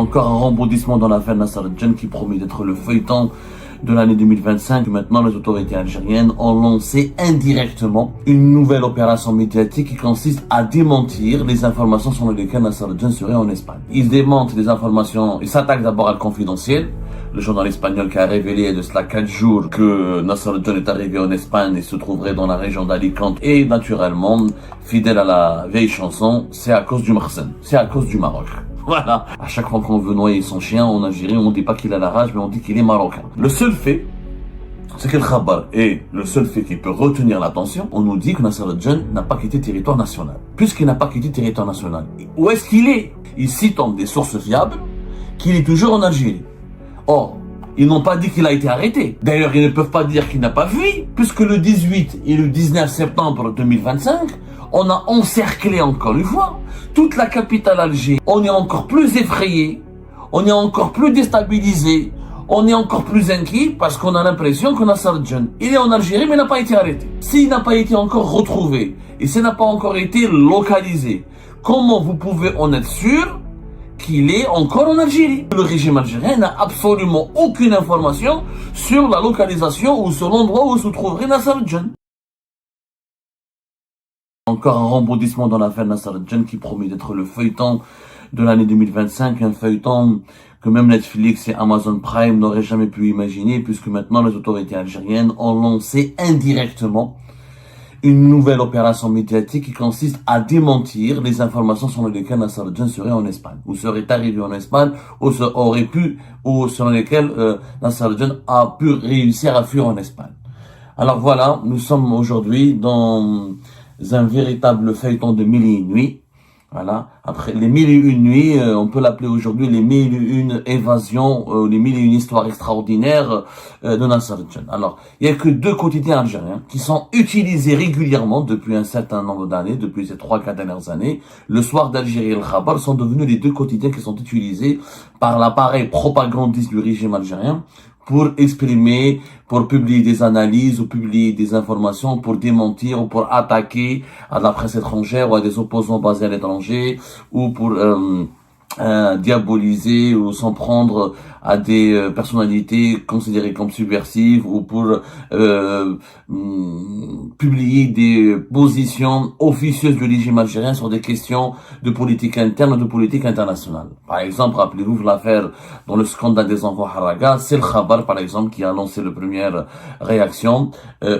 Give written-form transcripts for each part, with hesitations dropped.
Encore un rebondissement dans l'affaire Nasser El-Djen qui promet d'être le feuilleton de l'année 2025. Maintenant, les autorités algériennes ont lancé indirectement une nouvelle opération médiatique qui consiste à démentir les informations selon lesquelles Nasser El-Djen serait en Espagne. Ils démentent les informations, ils s'attaquent d'abord à le confidentiel. Le journal espagnol qui a révélé il y a de cela 4 jours que Nasser El-Djen est arrivé en Espagne et se trouverait dans la région d'Alicante. Et naturellement, fidèle à la vieille chanson, c'est à cause du Marsen, c'est à cause du Maroc. Voilà. À chaque fois qu'on veut noyer son chien en Algérie, on ne dit pas qu'il a la rage, mais on dit qu'il est marocain. Le seul fait, c'est que le khabar est le seul fait qui peut retenir l'attention. On nous dit que Nasser El-Djen n'a pas quitté territoire national. Puisqu'il n'a pas quitté territoire national, où est-ce qu'il est? Ils citent des sources fiables qu'il est toujours en Algérie. Or, ils n'ont pas dit qu'il a été arrêté. D'ailleurs, ils ne peuvent pas dire qu'il n'a pas fui, puisque le 18 et le 19 septembre 2025, on a encerclé encore une fois toute la capitale Alger. On est encore plus effrayé, on est encore plus déstabilisé, on est encore plus inquiet parce qu'on a l'impression que Nasser El-Djen, il est en Algérie mais n'a pas été arrêté. S'il n'a pas été encore retrouvé et s'il n'a pas encore été localisé, comment vous pouvez en être sûr qu'il est encore en Algérie? Le régime algérien n'a absolument aucune information sur la localisation ou sur l'endroit où se trouverait Nasser El-Djen. Encore un rebondissement dans l'affaire Nasser El-Djen qui promet d'être le feuilleton de l'année 2025, un feuilleton que même Netflix et Amazon Prime n'auraient jamais pu imaginer, puisque maintenant les autorités algériennes ont lancé indirectement une nouvelle opération médiatique qui consiste à démentir les informations selon lesquelles Nasser El-Djen serait en Espagne, ou serait arrivé en Espagne, ou aurait pu, ou selon lesquelles Nasser El-Djen a pu réussir à fuir en Espagne. Alors voilà, nous sommes aujourd'hui dans un véritable feuilleton de mille et une nuits. Voilà. Après les mille et une nuits, on peut l'appeler aujourd'hui les mille et une évasions, les mille et une histoires extraordinaires de Nasser El-Djen. Alors, il y a que 2 quotidiens algériens qui sont utilisés régulièrement depuis un certain nombre d'années, depuis ces 3-4 dernières années. Le Soir d'Algérie et le Khabar sont devenus les 2 quotidiens qui sont utilisés par l'appareil propagandiste du régime algérien pour exprimer, pour publier des analyses ou publier des informations, pour démentir ou pour attaquer à la presse étrangère ou à des opposants basés à l'étranger, ou pour diaboliser ou s'en prendre à des personnalités considérées comme subversives, ou pour publier des positions officieuses du régime algérien sur des questions de politique interne ou de politique internationale. Par exemple, rappelez-vous l'affaire dans le scandale des enfants Haraga, c'est le Khabar par exemple qui a lancé la première réaction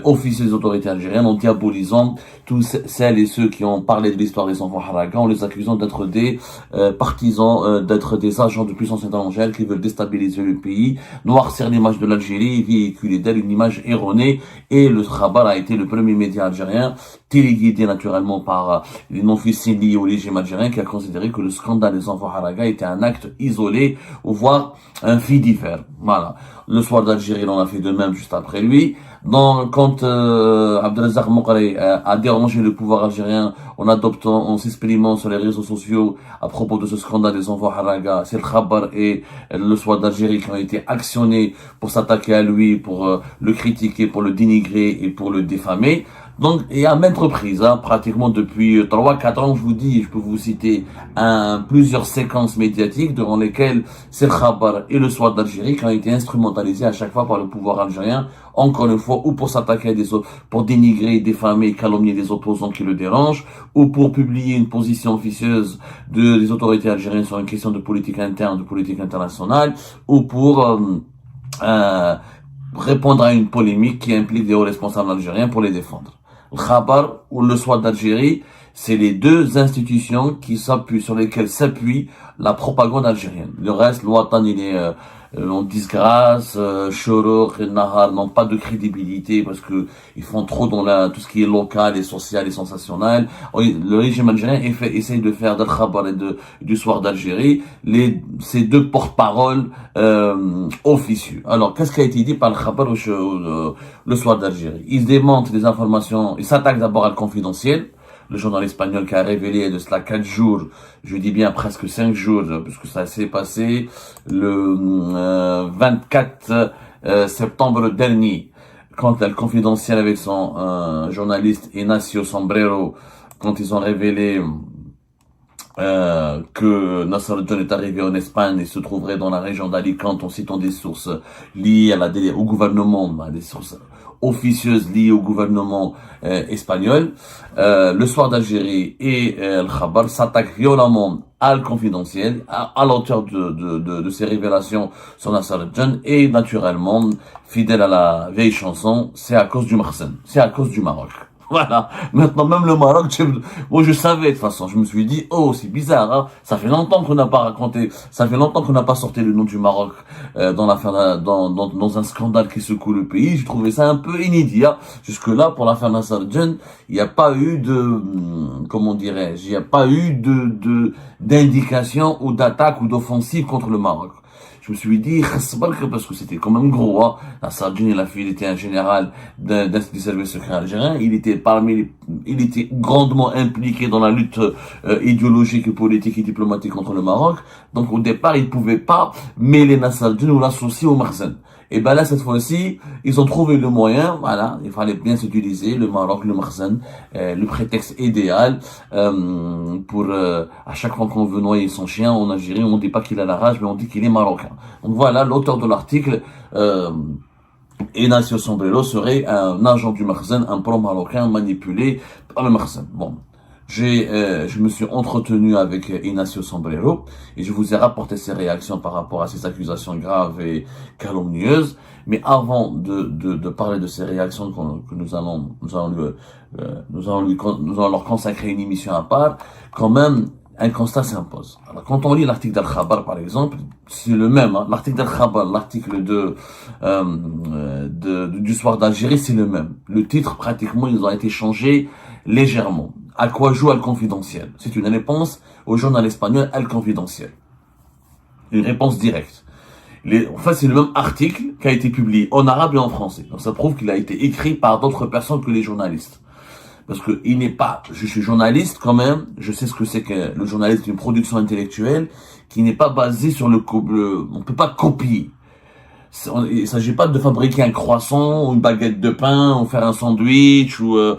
officieuse des autorités algériennes en diabolisant tous celles et ceux qui ont parlé de l'histoire des enfants Haraga, en les accusant d'être des partisans, d'être des agents de puissance étrangère qui veulent déstabiliser le pays, noircir l'image de l'Algérie et véhiculer d'elle une image erronée. Et le Khabar a été le premier média algérien, téléguidé naturellement par les non-officiels liés au régime algérien, qui a considéré que le scandale des enfants Haraga était un acte isolé, ou voire un fait divers. Voilà. Le Soir d'Algérie, on a fait de même juste après lui. Quand Abdelazak Moukray a dérangé le pouvoir algérien en s'exprimant sur les réseaux sociaux à propos de ce scandale des enfants Haraga, c'est le Khabar et le Soir d'Algérie qui ont été actionnés pour s'attaquer à lui, pour le critiquer, pour le dénigrer et pour le diffamer. Donc, et à maintes reprises, pratiquement depuis 3-4 ans, je vous dis, je peux vous citer plusieurs séquences médiatiques durant lesquelles c'est le Khabar et le Soir d'Algérie qui ont été instrumentalisés à chaque fois par le pouvoir algérien, encore une fois, ou pour s'attaquer à pour dénigrer, diffamer et calomnier des opposants qui le dérangent, ou pour publier une position officieuse des autorités algériennes sur une question de politique interne, de politique internationale, ou pour répondre à une polémique qui implique des hauts responsables algériens pour les défendre. Le Khabar ou le Soir d'Algérie, c'est les 2 institutions sur lesquelles s'appuie la propagande algérienne. Le reste, le Watan, il est en disgrâce, Chorouk et Nahar n'ont pas de crédibilité parce que ils font trop dans tout ce qui est local et social et sensationnel. Le régime algérien essaye de faire de Khabar et du Soir d'Algérie ces 2 porte-paroles officieux. Alors, qu'est-ce qui a été dit par le Khabar ou le Soir d'Algérie? Ils démentent des informations, ils s'attaquent d'abord à le confidentiel. Le journal espagnol qui a révélé il y a de cela 4 jours, je dis bien presque 5 jours, puisque ça s'est passé le 24 septembre dernier, quand le confidentiel avec son journaliste Ignacio Sombrero, quand ils ont révélé que Nasser Al-John est arrivé en Espagne et se trouverait dans la région d'Alicante en citant des sources liées au gouvernement, des sources officieuses liées au gouvernement espagnol. Le Soir d'Algérie et El Khabar s'attaquent violemment à le confidentiel, à l'auteur de ces révélations sur Nasser Al-John, et naturellement, fidèle à la vieille chanson, c'est à cause du Marsen, c'est à cause du Maroc. Voilà. Maintenant, même le Maroc, moi, je savais, de toute façon. Je me suis dit, oh, c'est bizarre, hein. Ça fait longtemps qu'on n'a pas raconté, ça fait longtemps qu'on n'a pas sorti le nom du Maroc, dans l'affaire, dans un scandale qui secoue le pays. J'ai trouvé ça un peu inédit, hein. Jusque-là, pour l'affaire Nasser Al-John, il n'y a pas eu comment dirais-je, il n'y a pas eu d'indication ou d'attaque ou d'offensive contre le Maroc. Je me suis dit, parce que c'était quand même gros, hein. Nasser Al-John, il était un général d'un service secret algérien. Il était grandement impliqué dans la lutte idéologique, politique et diplomatique contre le Maroc. Donc, au départ, il pouvait pas mêler Nasser Al-John ou l'associer au Marzen. Et ben là, cette fois-ci, ils ont trouvé le moyen, voilà, il fallait bien s'utiliser le Maroc, le Marzen, le prétexte idéal, pour, à chaque fois qu'on veut noyer son chien en Algérie, on dit pas qu'il a la rage, mais on dit qu'il est marocain. Donc voilà, l'auteur de l'article, Ignacio Sombrero serait un agent du Marzen, un pro-marocain manipulé par le Marzen. Bon. Je me suis entretenu avec Ignacio Sombrero et je vous ai rapporté ses réactions par rapport à ces accusations graves et calomnieuses. Mais avant de parler de ces réactions que nous allons leur consacrer une émission à part, quand même, un constat s'impose. Alors, quand on lit l'article d'Al-Khabar, par exemple, c'est le même, hein. L'article d'Al-Khabar, l'article du Soir d'Algérie, c'est le même. Le titre, pratiquement, ils ont été changés légèrement. À quoi joue Al Confidentiel? C'est une réponse au journal espagnol Al Confidentiel. Une réponse directe. En fait, c'est le même article qui a été publié en arabe et en français. Donc, ça prouve qu'il a été écrit par d'autres personnes que les journalistes. Parce que je suis journaliste quand même, je sais ce que c'est que le journaliste, une production intellectuelle qui n'est pas basée sur on peut pas copier. Il s'agit pas de fabriquer un croissant ou une baguette de pain ou faire un sandwich ou là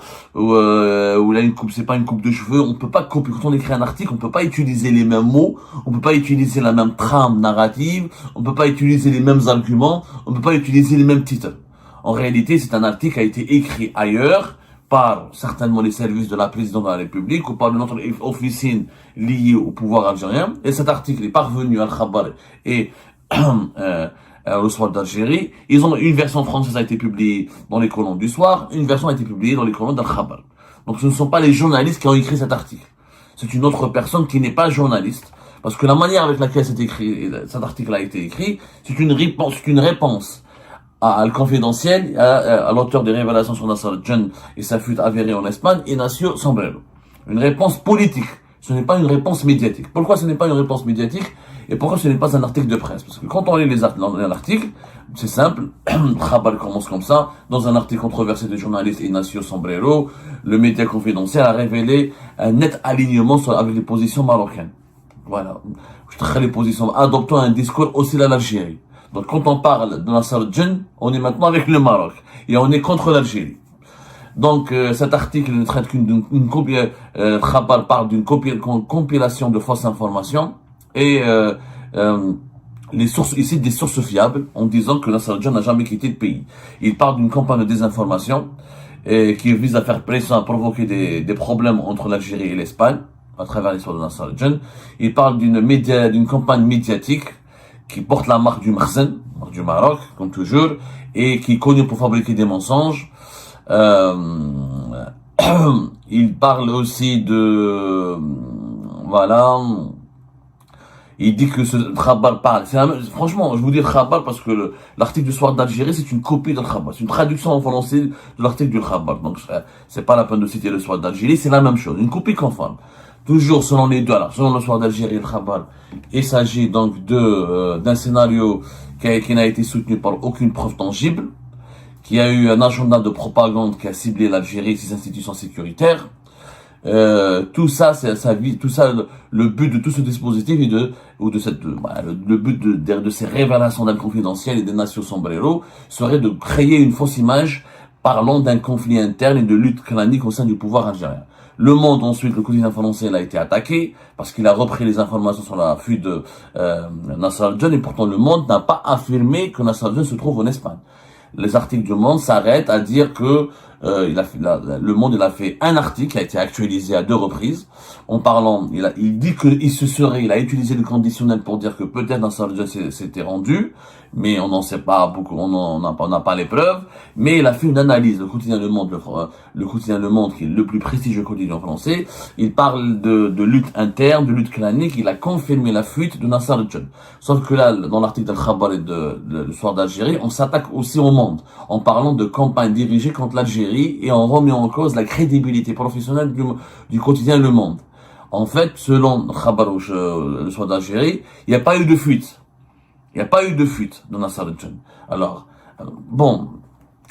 c'est pas une coupe de cheveux. On peut pas copier. Quand on écrit un article, on peut pas utiliser les mêmes mots, on peut pas utiliser la même trame narrative, on peut pas utiliser les mêmes arguments, on peut pas utiliser les mêmes titres. En réalité, c'est un article qui a été écrit ailleurs par certainement les services de la présidence de la République ou par une autre officine liée au pouvoir algérien. Et cet article est parvenu à Al-Khabar et le Soir d'Algérie. Une version française a été publiée dans les colonnes du Soir, une version a été publiée dans les colonnes d'Al-Khabar. Donc ce ne sont pas les journalistes qui ont écrit cet article. C'est une autre personne qui n'est pas journaliste. Parce que la manière avec laquelle cet article a été écrit, c'est une réponse à Confidentiel, à l'auteur des révélations sur Nasser Al-John et sa fuite avérée en Espagne, Ignacio Sombrero. Une réponse politique. Ce n'est pas une réponse médiatique. Pourquoi ce n'est pas une réponse médiatique et pourquoi ce n'est pas un article de presse? Parce que quand on lit l'article, c'est simple, Khabar commence comme ça, dans un article controversé du journaliste Ignacio Sombrero, le média Confidentiel a révélé un net alignement avec les positions marocaines. Voilà. Les positions, adoptant un discours hostile à l'Algérie. Donc quand on parle de Nasser Al-John, on est maintenant avec le Maroc et on est contre l'Algérie. Donc cet article ne traite qu'une copie. Khabar parle d'une compilation de fausses informations et les sources, il cite des sources fiables en disant que Nasser Al-John n'a jamais quitté le pays. Il parle d'une campagne de désinformation qui vise à faire pression, à provoquer des problèmes entre l'Algérie et l'Espagne à travers l'histoire de Nasser Al-John. Il parle d'une campagne médiatique qui porte la marque du Marzen, du Maroc, comme toujours, et qui est connu pour fabriquer des mensonges. Il parle aussi voilà, il dit que ce Khabar parle. Franchement, je vous dis Khabar parce que l'article du Soir d'Algérie, c'est une copie de Khabar. C'est une traduction en français de l'article du Khabar. Donc, c'est pas la peine de citer le Soir d'Algérie, c'est la même chose. Une copie conforme. Toujours selon les deux, alors, selon le Soir d'Algérie et le Khabar, il s'agit donc d'un scénario qui n'a été soutenu par aucune preuve tangible, qui a eu un agenda de propagande qui a ciblé l'Algérie et ses institutions sécuritaires. Tout ça, le but de tout ce dispositif le but de ces révélations d'un confidentiel et des Ignacio Sombrero serait de créer une fausse image parlant d'un conflit interne et de lutte clanique au sein du pouvoir algérien. Le Monde, ensuite, le quotidien français, il a été attaqué parce qu'il a repris les informations sur la fuite de Nasser al-Djen, et pourtant le Monde n'a pas affirmé que Nasser al-Djen se trouve en Espagne. Les articles du Monde s'arrêtent à dire que le Monde, il a fait un article qui a été actualisé à 2 reprises en parlant, il dit que il a utilisé le conditionnel pour dire que peut-être Nasser al-Djen s'était rendu, mais on n'en sait pas beaucoup, on n'a pas les preuves, mais il a fait une analyse. Le quotidien Le Monde, le quotidien Le Monde, qui est le plus prestigieux quotidien français, il parle de lutte interne, de lutte clanique, il a confirmé la fuite de Nasser al-Djen. Sauf que là, dans l'article d'Al-Khabar et le Soir d'Algérie, on s'attaque aussi au Monde, en parlant de campagne dirigée contre l'Algérie, et on remet en cause la crédibilité professionnelle du quotidien Le Monde. En fait, selon Khabar ou le Soir d'Algérie, il n'y a pas eu de fuite. Il n'y a pas eu de fuite de Nasser al-Djen. Alors, bon,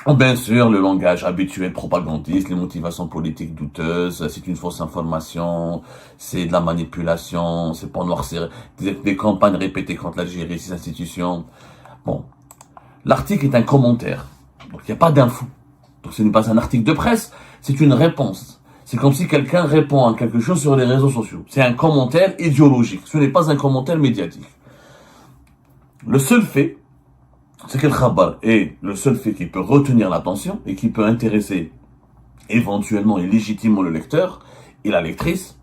bien sûr, le langage habituel propagandiste, les motivations politiques douteuses, c'est une fausse information, c'est de la manipulation, c'est pour noircir, des campagnes répétées contre l'Algérie, ses institutions. Bon, l'article est un commentaire, donc il n'y a pas d'info. Donc ce n'est pas un article de presse, c'est une réponse. C'est comme si quelqu'un répond à quelque chose sur les réseaux sociaux. C'est un commentaire idéologique, ce n'est pas un commentaire médiatique. Le seul fait, c'est que le Khabar est le seul fait qui peut retenir l'attention et qui peut intéresser éventuellement et légitimement le lecteur et la lectrice,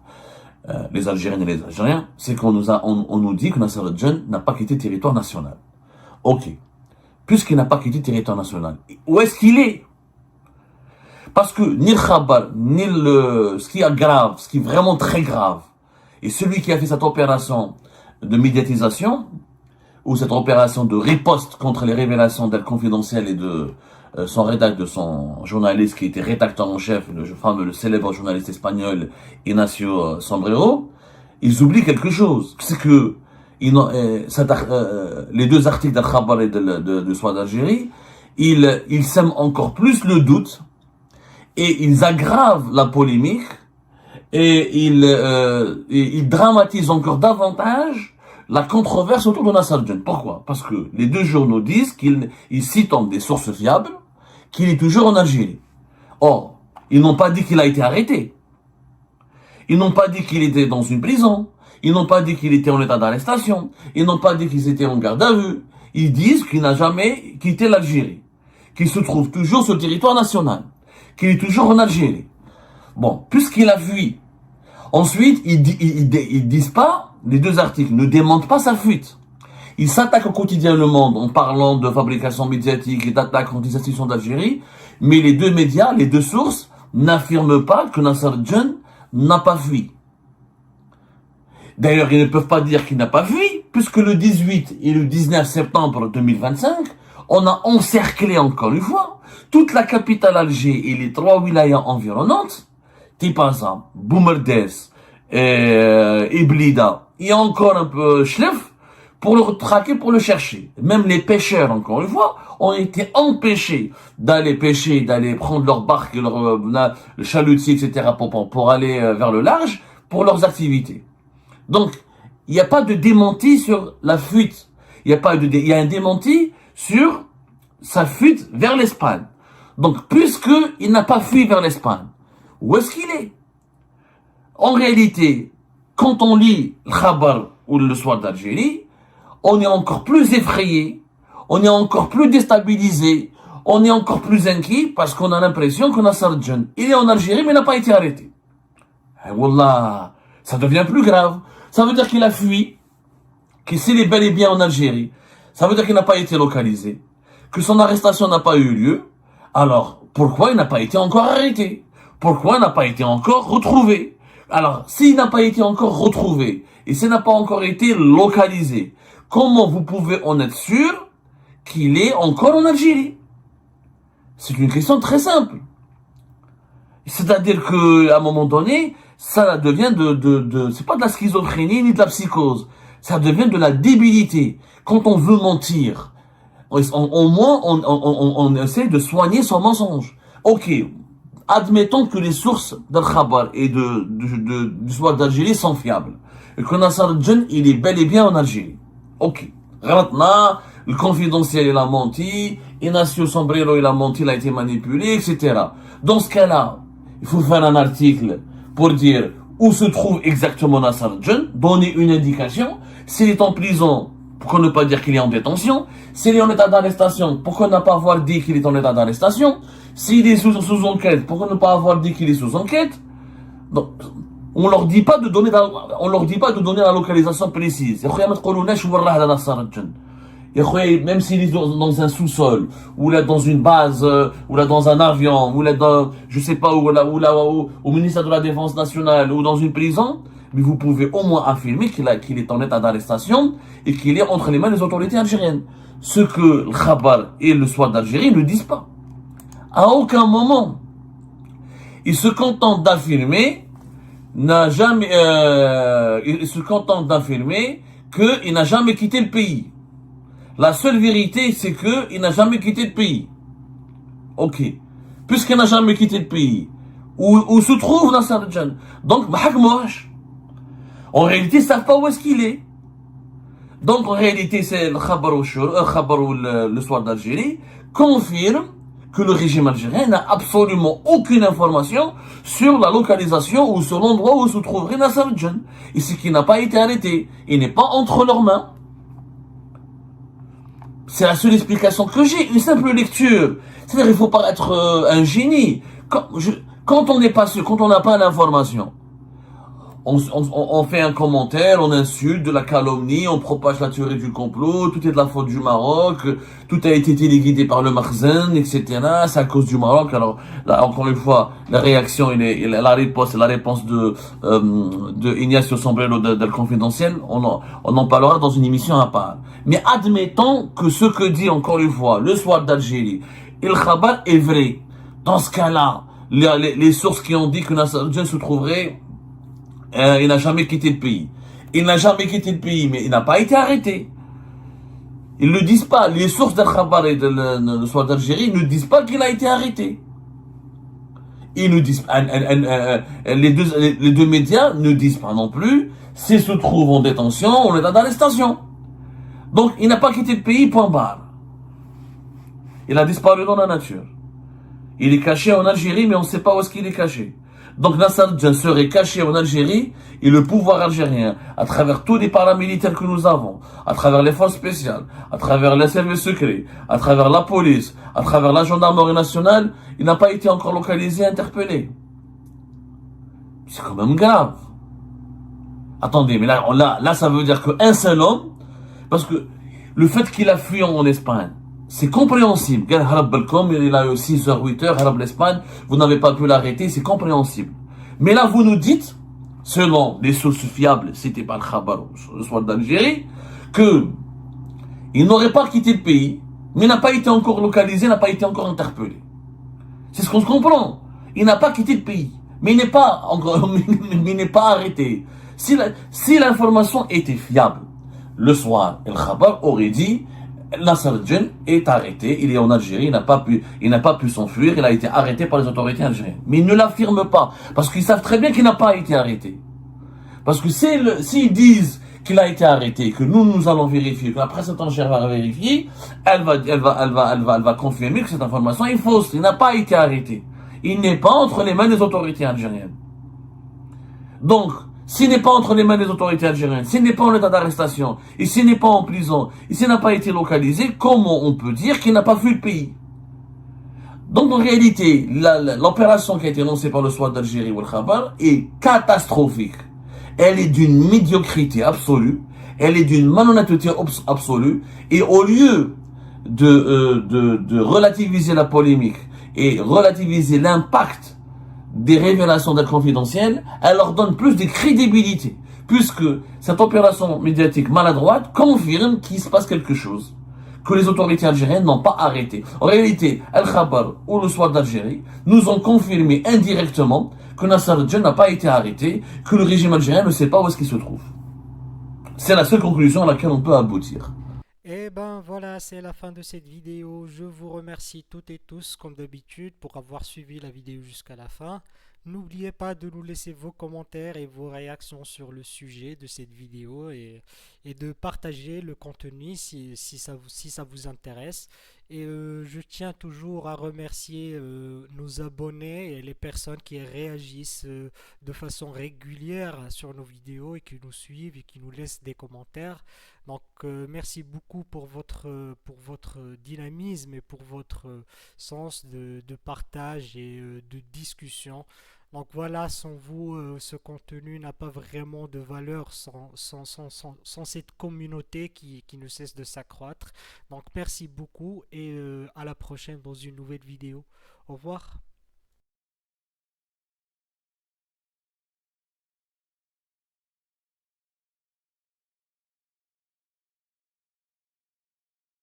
les Algériennes et les Algériens, c'est qu'on nous dit que Nasser al-Djen n'a pas quitté le territoire national. Ok. Puisqu'il n'a pas quitté le territoire national, où est-ce qu'il est? Parce que ni le Khabar, ni ce qui est grave, ce qui est vraiment très grave, et celui qui a fait cette opération de médiatisation, ou cette opération de riposte contre les révélations d'El Confidentiel et de son journaliste qui était rédacteur en chef, le célèbre journaliste espagnol Ignacio Sombrero, ils oublient quelque chose. C'est que les 2 articles d'Al-Khabar et de Soir d'Algérie, ils sèment encore plus le doute et ils aggravent la polémique et ils dramatisent encore davantage la controverse autour de Nasser al-Djen. Pourquoi? Parce que les 2 journaux disent qu'ils citent des sources fiables qu'il est toujours en Algérie. Or, ils n'ont pas dit qu'il a été arrêté. Ils n'ont pas dit qu'il était dans une prison. Ils n'ont pas dit qu'il était en état d'arrestation. Ils n'ont pas dit qu'il était en garde à vue. Ils disent qu'il n'a jamais quitté l'Algérie. Qu'il se trouve toujours sur le territoire national. Qu'il est toujours en Algérie. Bon, puisqu'il a fui. Ensuite, ils disent pas, les 2 articles ne démentent pas sa fuite. Ils s'attaquent au quotidien Le Monde en parlant de fabrication médiatique et d'attaque contre les institutions d'Algérie, mais les 2 médias, les 2 sources, n'affirment pas que Nasser al-Djen n'a pas fui. D'ailleurs, ils ne peuvent pas dire qu'il n'a pas fui, puisque le 18 et le 19 septembre 2025, on a encerclé encore une fois toute la capitale Alger et les 3 wilayas environnantes, Tipaza, Boumerdès, Iblida, et encore un peu Chlef, pour le traquer, pour le chercher. Même les pêcheurs, encore une fois, ont été empêchés d'aller pêcher, d'aller prendre leur barque, leur chalutier, etc., pour aller vers le large, pour leurs activités. Donc, il n'y a pas de démenti sur la fuite. Il y a un démenti sur sa fuite vers l'Espagne. Donc, puisqu'il n'a pas fui vers l'Espagne, où est-ce qu'il est? En réalité, quand on lit le Khabar ou le Soir d'Algérie, on est encore plus effrayé, on est encore plus déstabilisé, on est encore plus inquiet parce qu'on a l'impression que Nasser al-Djen, il est en Algérie mais il n'a pas été arrêté. Et wallah, ça devient plus grave. Ça veut dire qu'il a fui, qu'il est bel et bien en Algérie. Ça veut dire qu'il n'a pas été localisé, que son arrestation n'a pas eu lieu. Alors, pourquoi il n'a pas été encore arrêté? Pourquoi il n'a pas été encore retrouvé? Alors, s'il n'a pas été encore retrouvé, et s'il n'a pas encore été localisé, comment vous pouvez en être sûr qu'il est encore en Algérie? C'est une question très simple. C'est-à-dire qu'à un moment donné, ça devient c'est pas de la schizophrénie ni de la psychose. Ça devient de la débilité. Quand on veut mentir, au moins, on essaie de soigner son mensonge. Ok. Admettons que les sources d'Al-Khabar et du Soir d'Algérie sont fiables. Et que Nasser al-Djen, il est bel et bien en Algérie. Ok. Ratna, le confidentiel, il a menti. Ignacio Sombrero, il a menti, il a été manipulé, etc. Dans ce cas-là, il faut faire un article pour dire où se trouve exactement Nasser al-Jinn, donner une indication. S'il est en prison, pourquoi ne pas dire qu'il est en détention? S'il est en état d'arrestation, pourquoi ne pas avoir dit qu'il est en état d'arrestation? S'il est sous enquête, pourquoi ne pas avoir dit qu'il est sous enquête? Donc, on leur dit pas de donner la localisation précise. Même s'il est dans un sous-sol, ou là dans une base, ou là dans un avion, ou là dans, je sais pas, ou là, au ministère de la Défense nationale, ou dans une prison, mais vous pouvez au moins affirmer qu'il est en état d'arrestation et qu'il est entre les mains des autorités algériennes. Ce que le Khabar et le SWAT d'Algérie ne disent pas. À aucun moment, ils se contentent d'affirmer, il se contente d'affirmer qu'il n'a jamais quitté le pays. La seule vérité, c'est qu'il n'a jamais quitté le pays. Ok. Puisqu'il n'a jamais quitté le pays, où se trouve Nasser al-Jinn? Donc, en réalité, ils ne savent pas où est-ce qu'il est. Donc, en réalité, c'est le Khabar ou le SWAT d'Algérie confirme que le régime algérien n'a absolument aucune information sur la localisation ou sur l'endroit où se trouverait Nasser al-Jinn. Et ce qui n'a pas été arrêté. Il n'est pas entre leurs mains. C'est la seule explication que j'ai, une simple lecture. C'est-à-dire, il faut pas être un génie. Quand on n'est pas sûr, quand on n'a pas l'information, on fait un commentaire, on insulte, de la calomnie, on propage la théorie du complot, tout est de la faute du Maroc, tout a été téléguidé par le Makhzen, etc. C'est à cause du Maroc. Alors, là, encore une fois, la réaction, la réponse de Ignacio Sombrero del Confidentiel, on en parlera dans une émission à part. Mais admettons que ce que dit, encore une fois, le SWAT d'Algérie et le Khabar est vrai. Dans ce cas-là, les sources qui ont dit que Nasser al-Jinn se trouverait, il n'a jamais quitté le pays. Il n'a jamais quitté le pays, mais il n'a pas été arrêté. Ils ne le disent pas. Les sources d'Al-Khabar et de SWAT d'Algérie ne disent pas qu'il a été arrêté. Ils ne disent les deux médias ne disent pas non plus s'il se trouve en détention, en état d'arrestation. Donc, il n'a pas quitté le pays, point barre. Il a disparu dans la nature. Il est caché en Algérie, mais on ne sait pas où est-ce qu'il est caché. Donc Nasser al-Jinn serait caché en Algérie et le pouvoir algérien, à travers tous les paramilitaires que nous avons, à travers les forces spéciales, à travers les services secrets, à travers la police, à travers la gendarmerie nationale, il n'a pas été encore localisé, interpellé. C'est quand même grave. Attendez, mais là ça veut dire qu'un seul homme, parce que le fait qu'il a fui en Espagne, c'est compréhensible. Il a eu 6 heures, 8 heures, Harab l'Espagne, vous n'avez pas pu l'arrêter, c'est compréhensible. Mais là, vous nous dites, selon les sources fiables citées par le Khabar, le SWAT d'Algérie, que il n'aurait pas quitté le pays, mais n'a pas été encore localisé, n'a pas été encore interpellé. C'est ce qu'on se comprend. Il n'a pas quitté le pays, mais il n'est pas encore, mais il n'est pas arrêté. Si l'information était fiable, le SWAT et le Khabar auraient dit, Nasser al-Jinn est arrêté, il est en Algérie, il n'a pas pu s'enfuir, il a été arrêté par les autorités algériennes. Mais ils ne l'affirment pas, parce qu'ils savent très bien qu'il n'a pas été arrêté. Parce que s'ils disent qu'il a été arrêté, que nous allons vérifier, que la presse étrangère va vérifier, elle va confirmer que cette information est fausse. Il n'a pas été arrêté. Il n'est pas entre les mains des autorités algériennes. Donc, s'il n'est pas entre les mains des autorités algériennes, s'il n'est pas en état d'arrestation, et s'il n'est pas en prison, et s'il n'a pas été localisé, comment on peut dire qu'il n'a pas fui le pays? Donc en réalité, l'opération qui a été lancée par le SWAT d'Algérie ou le Khabar est catastrophique. Elle est d'une médiocrité absolue, elle est d'une malhonnêteté absolue, et au lieu de relativiser la polémique et relativiser l'impact des révélations d'être confidentielles, elle leur donne plus de crédibilité, puisque cette opération médiatique maladroite confirme qu'il se passe quelque chose, que les autorités algériennes n'ont pas arrêté. En réalité, Al-Khabar ou le SWAT d'Algérie nous ont confirmé indirectement que Nasser al-Jinn n'a pas été arrêté, que le régime algérien ne sait pas où est-ce qu'il se trouve. C'est la seule conclusion à laquelle on peut aboutir. Et ben voilà, c'est la fin de cette vidéo. Je vous remercie toutes et tous, comme d'habitude, pour avoir suivi la vidéo jusqu'à la fin. N'oubliez pas de nous laisser vos commentaires et vos réactions sur le sujet de cette vidéo et de partager le contenu si ça vous intéresse. Et je tiens toujours à remercier nos abonnés et les personnes qui réagissent de façon régulière sur nos vidéos et qui nous suivent et qui nous laissent des commentaires. Donc merci beaucoup pour votre dynamisme et pour votre sens de partage et de discussion. Donc voilà, sans vous, ce contenu n'a pas vraiment de valeur sans cette communauté qui ne cesse de s'accroître. Donc merci beaucoup et à la prochaine dans une nouvelle vidéo. Au revoir.